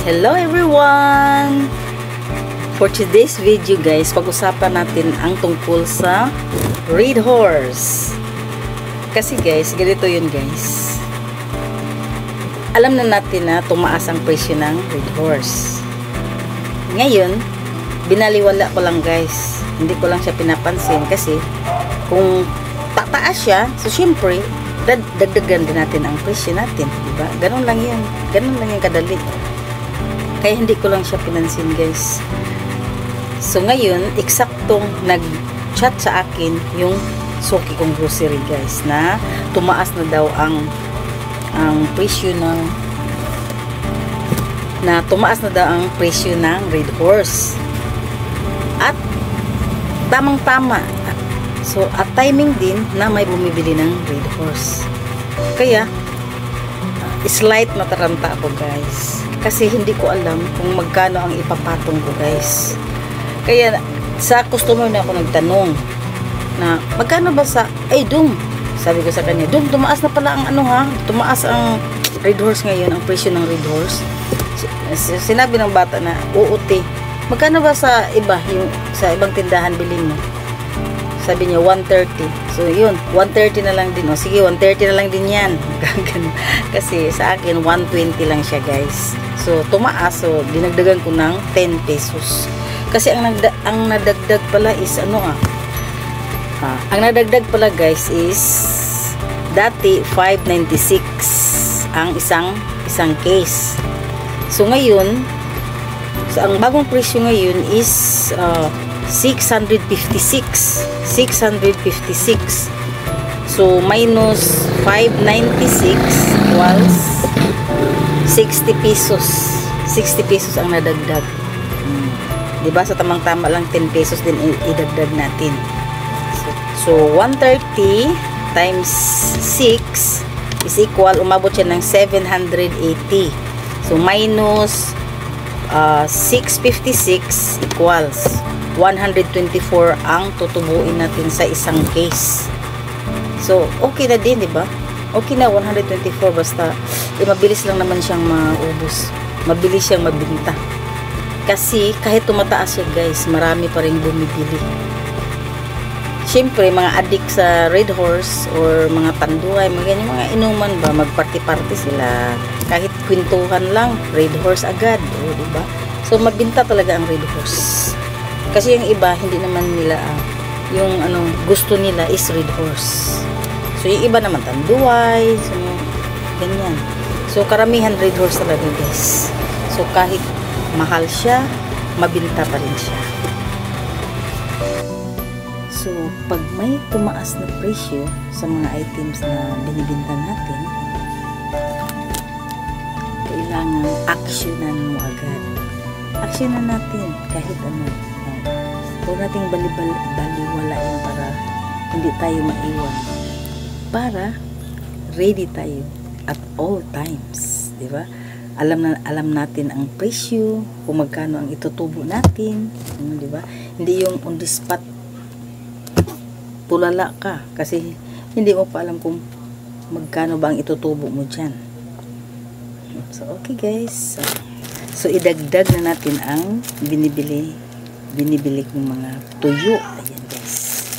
Hello everyone! For today's video guys, pag-usapan natin ang tungkol sa Red Horse. Kasi guys, ganito yun guys. Alam na natin na tumaas ang presyo ng Red Horse. Ngayon, binaliwala ko lang guys. Hindi ko lang siya pinapansin kasi kung tataas siya, so syempre, dagdagan din natin ang presyo natin. Diba? Ganun lang yun. Ganun lang yung kadali. Kaya hindi ko lang siya pinansin guys. So ngayon, eksaktong nag-chat sa akin yung suki kong grocery guys na tumaas na daw ang presyo ng Red Horse. At tamang-tama. So at timing din na may bumibili ng Red Horse. Kaya slight nataranta ako guys. Kasi hindi ko alam kung magkano ang ipapatong ko guys. Kaya sa customer na ako nagtanong na magkano ba sa Dum, sabi ko sa kanya, Dum, tumaas na pala ang tumaas ang Red Horse ngayon, ang presyo ng Red Horse. Sinabi ng bata na uuti, magkano ba sa iba, yung sa ibang tindahan bilhin mo? Sabi niya 130. So yun, 130 na lang din. O sige, 130 na lang din yan. Kasi sa akin 120 lang siya guys. So tumaas, so dinagdagan ko ng 10 pesos. Kasi ang nadagdag pala is ang nadagdag pala guys is dati 596 ang isang case. So ngayon, ang bagong presyo ngayon is 656. So minus 596 equals 60 pesos. 60 pesos ang nadagdag. Diba? Sa tamang-tama lang 10 pesos din idagdag natin. So 130 times 6 is equal, umabot siya ng 780. So minus 656 equals 124 ang tutubuin natin sa isang case. So okay na din, di ba? Okay na 124 basta mabilis lang naman siyang maubos. Mabilis siyang mabinta. Kasi kahit tumataas siya guys, marami pa ring bumibili. Siyempre, mga addict sa Red Horse or mga tanduay, mga inuman ba, magparty-party sila. Kahit kwentuhan lang, Red Horse agad. Diba? So, mabinta talaga ang Red Horse. Kasi yung iba, hindi naman nila, yung gusto nila is Red Horse. So, yung iba naman tanduay, so, ganyan. So, karamihan Red Horse talaga guys. So, kahit mahal siya, mabinta pa rin siya. So, pag may tumaas na presyo sa mga items na binibinta natin, kailangan aksyonan mo agad. Aksyonan natin kahit huwag nating baliwalain para hindi tayo maiwan. Para ready tayo at all times. Diba? Alam natin ang presyo, kung magkano ang itutubo natin. Diba? Hindi yung on the spot tulala ka kasi hindi mo pa alam kung magkano ba ang itutubo mo dyan. So okay guys, so idagdag na natin ang binibili kong mga tuyo. Ayan guys,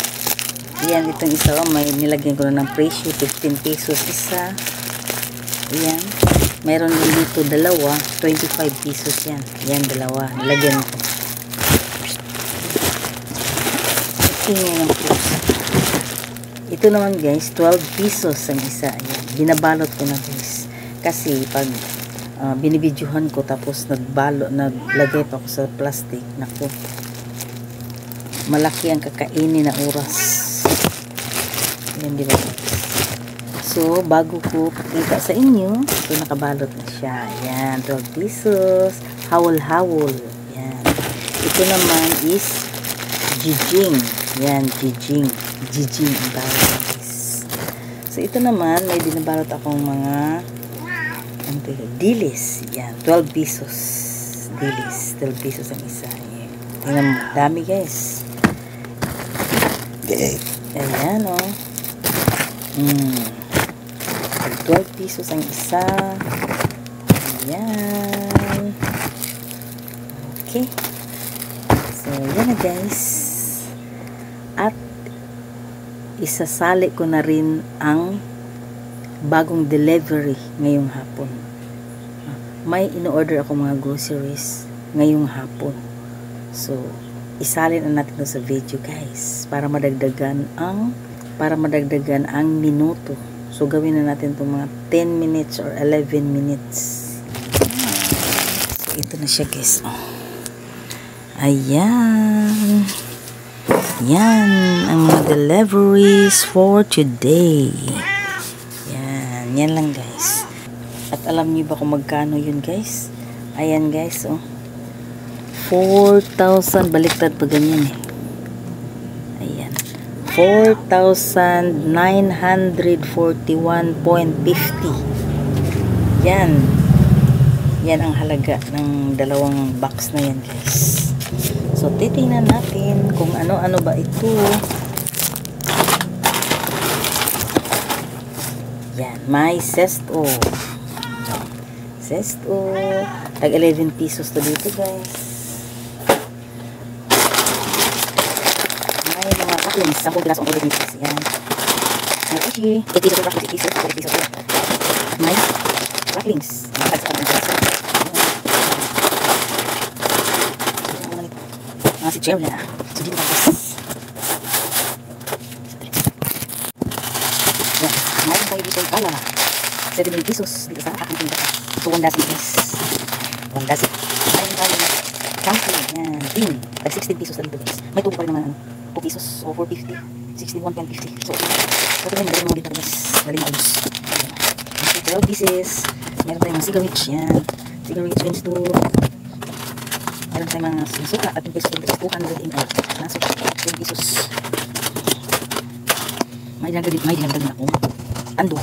ayan, itong isa may nilagyan ko na ng presyo, 15 pesos isa. Ayan, mayroon din dito dalawa, 25 pesos yan. Ayan, dalawa, nilagyan ko. Tingnan yung price. Ito naman guys, 12 pesos ang isa. Ayan, binabalot ko na guys. Kasi pag binibidyohan ko tapos naglagay pa ako sa plastic, naku, malaki ang kakainin na oras. Ayan, diba? So, bago ko pakita sa inyo, so nakabalot na siya. Ayan, 12 pesos. Hawol-hawol. Ayan. Ito naman is jijing. Ayan, jijing ang tawag guys. So ito naman, may binabalot akong mga dilis. Yan, 12 pesos. Dilis, 12 pesos ang isa. Tingnan mo, dami guys. Ayan o. 12 pesos ang isa. Ayan. Okay? So, yan na guys. At isasali ko na rin ang bagong delivery ngayong hapon. May in-order ako mga groceries ngayong hapon. So, isalin na natin sa video guys para madagdagan ang minuto. So, gawin na natin itong mga 10 minutes or 11 minutes. So, ito na siya guys. Ayan. Yan ang mga deliveries for today. Yan lang guys. At alam niyo ba kung magkano yun guys? Ayan guys, 4,000, baliktad pa ganyan eh. Ayan. 4,941.50. Yan. Yan ang halaga ng dalawang box na yan guys. So, titingnan natin kung ano-ano ba ito. Yan. May Zesto. Zesto. Tag 11 pesos to dito guys. May mga kaklings. 10 piraso ang 11 pesos. Yan. May uchi. 8 pesos. 8 pesos. 8 pesos. May kaklings. Si Cherla. Si Dino Bagas. Yan. Mayroon tayo dito kala. 7 pesos dito sa aking tinda. So, 1 dozen guys. 1 dozen. Mayroon tayo na county. Yan. Din. Tag 16 pesos na dito guys. May tubo pa rin naman 2 pesos o 4.50. 61.50. So, ito rin mo dito guys. Galing na ubus. 12 pieces. Meron tayong cigarettes. Yan. Cigarettes, Vince 2. Meron tayong mga suka at 10 pesos 200 ml. Nasuka 10 pesos. May dinagdag na akong anduay.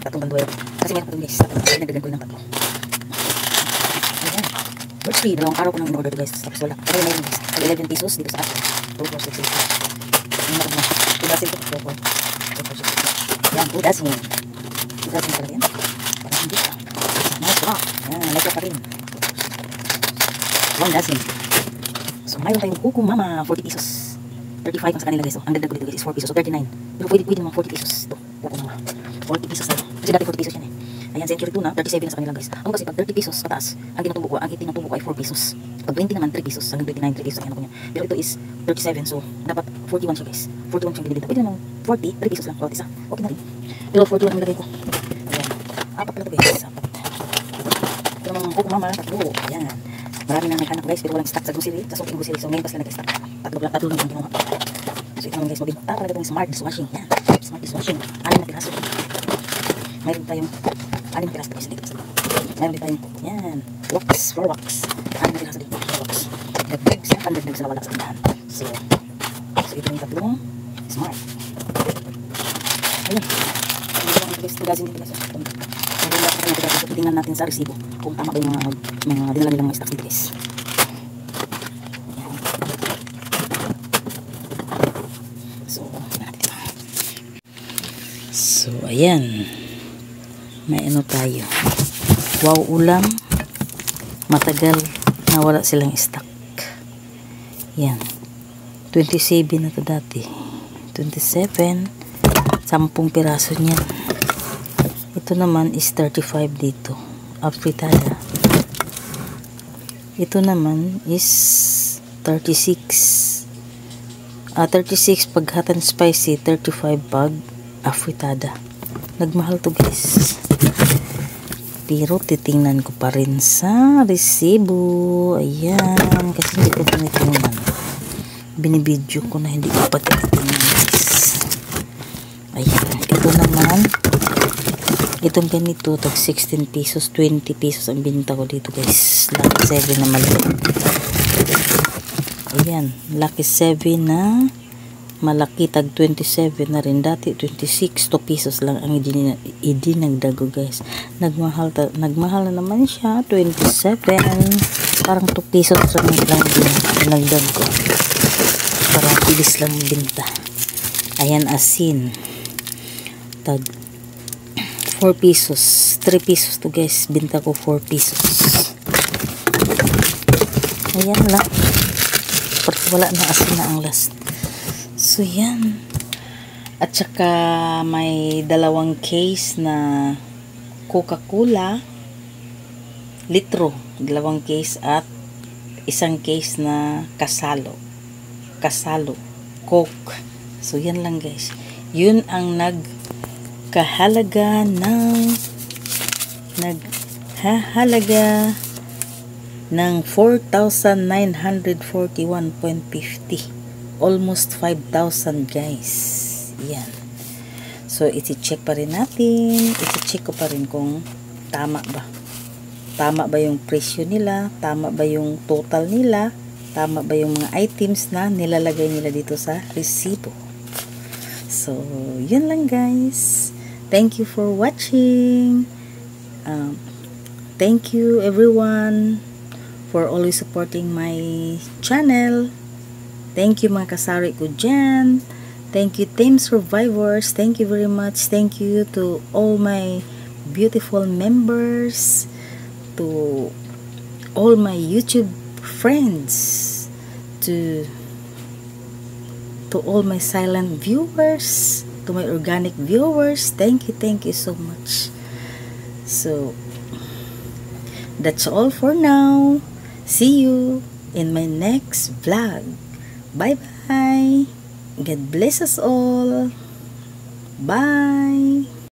Tatlong anduay. Kasi meron pa ito guys. May dinagdagan ko ng tatlo. Ayan. Birch tree. Dalawang araw ko nang in-order guys. Tapos wala. Pero mayroon guys. 11 pesos dito sa akin. 2 4 6 8. Ang marag na. 2 dozen ko. 2 4 Yan. 2 dozen. 2 dozen pala yan. Parang hindi pa. Nice rock. Yan. Nice rock pa rin. 1 dozen. So, mayroon tayong Kuku Mama, 40 pesos. 35 ang sa kanila guys. So, ang dagdag ko dito guys is 4 pesos. So, 39. Pero pwede naman 40 pesos. Ito, Kuku Mama. 40 pesos na. Kasi dati 40 pesos yan eh. Ayan, Century Tuna, 37 na sa kanila guys. Ang kasi pag 30 pesos pataas, ang tinutubo ko ay 4 pesos. Pag 20 naman, 3 pesos. Hanggang 29, 3 pesos. Ayan ako niya. Pero ito is 37. So, dapat 41 siya guys. 41 siyang binibenta. Pwede naman 40, 3 pesos lang. Bawat isa. Okay na rin. Pero 41 ang nilagay ko. Ayan. Apat pala ito guys. Apat. Ito namang Kuku Mama, 3. Ayan. Marami na naghanap guys, pero walang stock sa grocery, sa shopping grocery. So ngayon pa sila nag-stock. Tatlo lang ang ginawa. So ito naman guys, mabinta talaga itong smart dishwashing. Yan, smart dishwashing. 6 na piraso. Mayroon tayong 6 na piraso guys dito. Mayroon din tayong, yan, wax, floor wax. 6 na piraso dito, floor wax. Dagdag siya, dagdag sila wala sa tindahan. So ito yung tatlong smart. Ayun. Ito guys, 2 dozen dito guys. So tingnan natin sa resibo kung tama ba yung mga dinala nilang mga stocks dito guys. So ayan, may ano tayo, wow ulam, matagal na wala silang stock. Yan, 27 na to dati, 27, 10 piraso niyan. Ito naman is 35 dito. Afritada. Ito naman is 36. 36 pag hot and spicy, 35 pag afritada. Nagmahal to guys. Pero titingnan ko pa rin sa resibo. Ayan. Kasi hindi ko tinitingnan. Binibidyo ko na hindi ko pa tinitingnan guys. Ayan. Ito naman. Itong ganito, tag 16 pesos, 20 pesos ang binta ko dito guys. Lucky 7 na malaki. Ayan, Lucky 7 na malaki, tag 27 na rin. Dati 26, 2 pesos lang ang idinagdag ko guys. Nagmahal na naman siya, 27. Parang 2 pesos lang dinagdag ko. Parang bilis lang binta. Ayan, asin. Tag 4 pesos, 3 pesos to guys, binta ko 4 pesos. Ayan lang. Porque wala na asin na ang last. So, yan. At saka may dalawang case na Coca-Cola. Litro. Dalawang case at isang case na Casalo. Coke. So, yan lang guys. Yun ang nagkahalaga ng 4,941.50. Almost 5,000 guys. Yan. So, iti-check pa rin natin. Iti-check ko pa rin kung tama ba. Tama ba yung presyo nila? Tama ba yung total nila? Tama ba yung mga items na nilalagay nila dito sa resibo? So, yun lang guys. Thank you for watching. Thank you everyone for always supporting my channel. Thank you mga kasari ko dyan. Thank you Team Survivors. Thank you very much. Thank you to all my beautiful members. To all my YouTube friends. To all my silent viewers. To my organic viewers. Thank you so much. So, that's all for now. See you in my next vlog. Bye bye. God bless us all. Bye.